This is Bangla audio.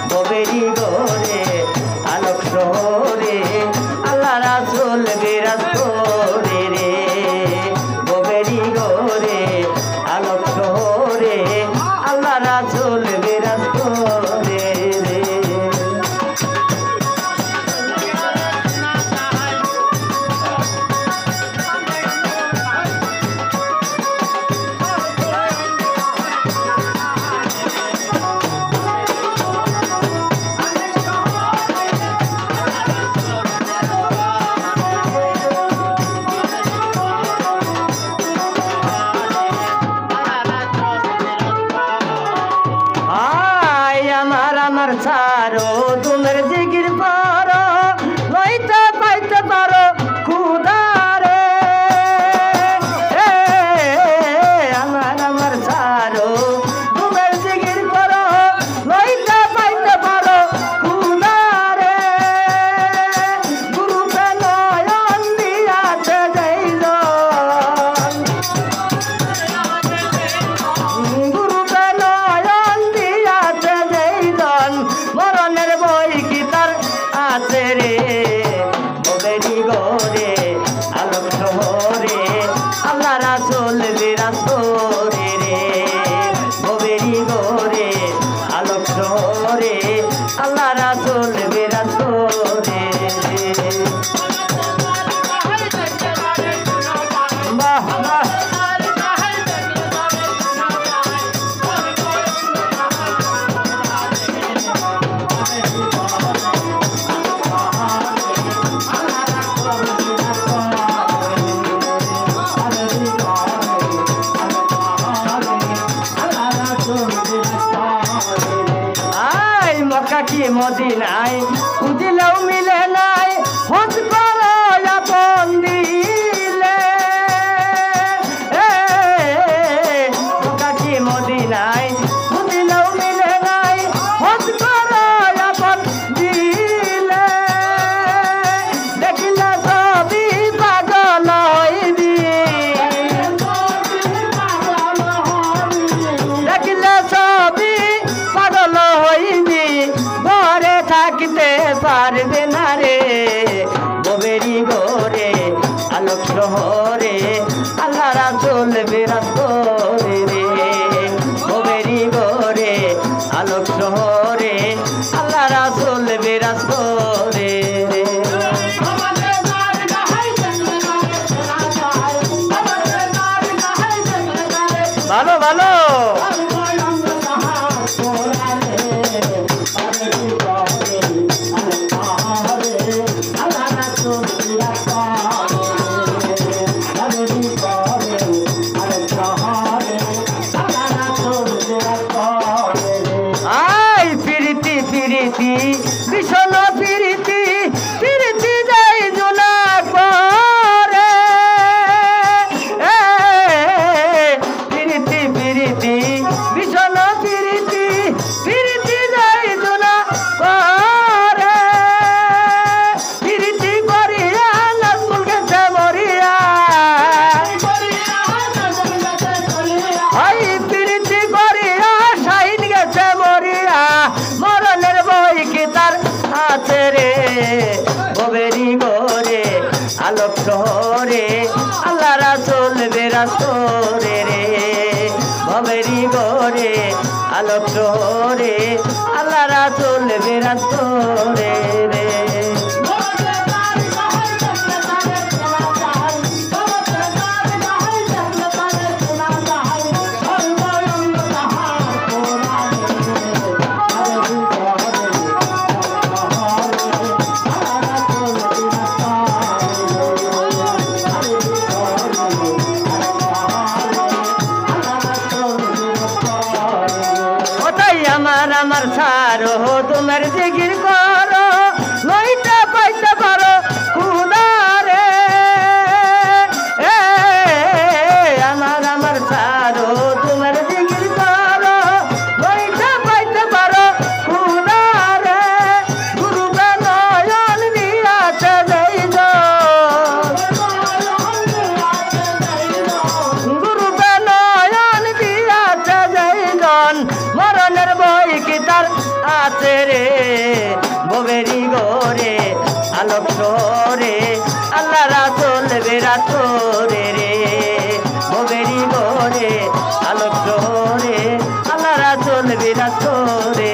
ভবেরি গোরে আলোক শহরে আল্লাহ রাসূল বিরাজ করে রে ভবেরি গোরে আলোক শহরে আল্লাহ রাসূল বিরাজ করে রে। আমার ছাড়ো তোমার জিগির পারো লইতে পাইতে পারো খুদারে আমার ছাড়ো তোমার জিগির পারো লইতে পাইতে পারো খুদারে গুরুতে নয়ন দিয়াছে যাইল গুরুতে নয়ন দিয়াছে মরণের বই কি তার আছে রে ভবেরি গোরে আলোক শহরে আল্লাহ রাসূল বিরাজ করে রে ভবেরি গোরে আলোক শহরে আল্লাহ রাসূল বিরাজ করে রে। বাহ বাহ মক্কা কি মদিনায় খুঁজলেও মিলে নাই খোঁজ করো আপন দিলে মক্কা কি মদিনায় খুঁজলেও মিলে নাই খোঁজ করো আপন দিলে দেখিলে সবই পাগল হইবি দেখিলে সবই পাগল হইবি ঘরে থাকতে পারবে না রে ভবেরি গোরে আলোক শহরে আল্লাহ রাসূল বিরাজ করে রে ভবেরি গোরে আলোক শহরে আল্লাহ রাসূল বিরাজ করে রে। ভালো ভালো প্রীতি ভীষণ প্রীতি প্রীতি যাই জোনা করে প্রীতি প্রীতি ভীষণ প্রীতি প্রীতি যাই জোনা করে প্রীতি করিয়া নাজমুল গেছে মরিয়া ওই প্রীতি করিয়া শাহিন গেছে মরিয়া মরণের বই কি তার আছে রে ভবেরি গোরে আলোক শহরে আল্লাহ রাসূল বিরাজ করে রে ভবেরি গোরে আলোক শহরে আল্লাহ রাসূল বিরাজ করে রে। আমার ছাড়ো তোমার জিগির করো লইতে পাইতে পারো খুদারে আমার ছাড়ো তোমার জিগির করো লইতে পাইতে পারো খুদারে গুরুবে নয়ন দিয়াছে যাইল গুরুবে নয়ন দিয়াছে যাইল মরণের বই কি তার আছে করে রে ববেরি গোরে আলোক শহরে আল্লাহ রাসূল বিরাজ করে রে ববেরি গোরে আলোক শহরে আল্লাহ রাসূল বিরাজ করে